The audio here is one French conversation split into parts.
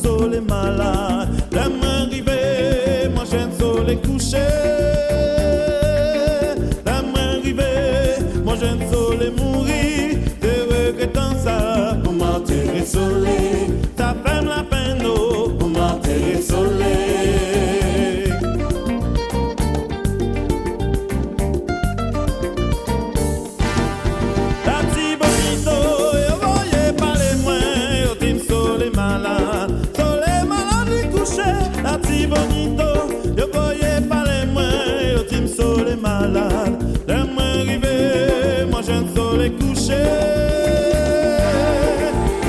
soleil malade. La main rivée, moi j'aime soleil couché. La main rivée, moi j'aime soleil mourir. Te regrettant ça, pour m'enterrer soleil. Ça fait la peine, oh, pour m'enterrer soleil. La petite bonito, yo voyais pas les moins, yo tim soleil malade. Soleil malade lui couché. La petite bonito, yo voyais pas les moins, yo tim soleil malade. La main rivée, moi j'aime soleil couché.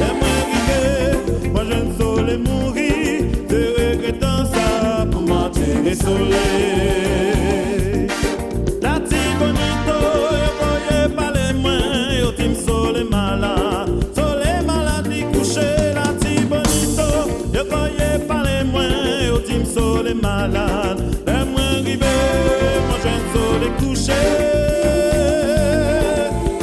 La main rivée, moi j'aime soleil mourir. Te regrettant ça, pour m'enterrer soleil. La petite bonito, yo voyais pas les mains, yo tim soleil malade. Soleil malade li couché. La petite bonito, yo voyais pas les mains, yo tim soleil malade. La main rivée, moi j'aime soleil couché.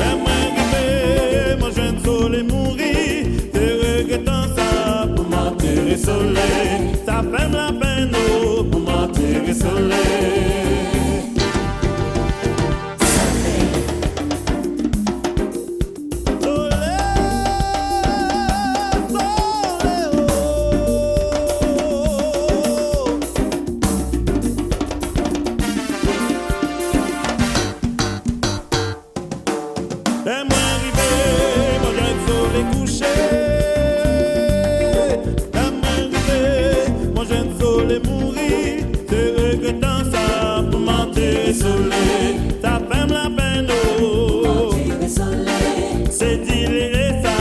La main rivée, moi j'aime soleil mourir. Te regrettant ça, pour m'enterrer soleil. Ça fait la peine, oh, pour m'enterrer soleil. Laisse-moi arriver, moi j'aime soleil couché. Laisse-moi arriver, moi j'aime soleil mourir. Te regrettant ça, pour m'enterrer soleil. Ça fait la peine, oh, c'est dire ça.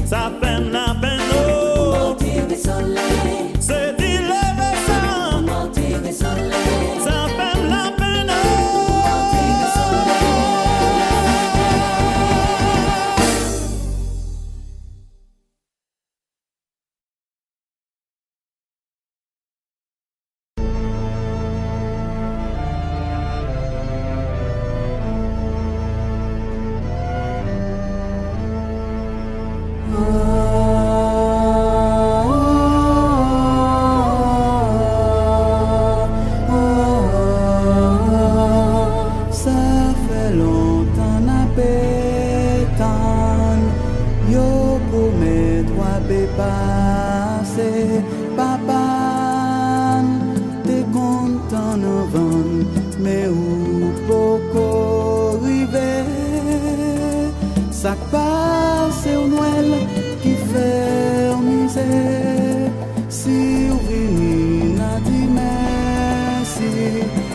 Ça fait la peine, oh, c'est dire ça. Ça fait la peine, papa, t'es content avant, mais où beaucoup arriver, ça passe au Noël qui fait misère. Si vous venez, n'a dit merci,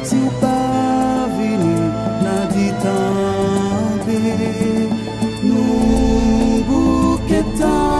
si vous pas venez, n'a dit tant pis, nous bouquetons.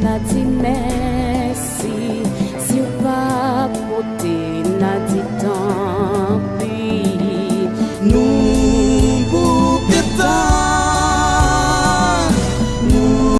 n'a dit merci. Si ou pas côté, n'a dit tant.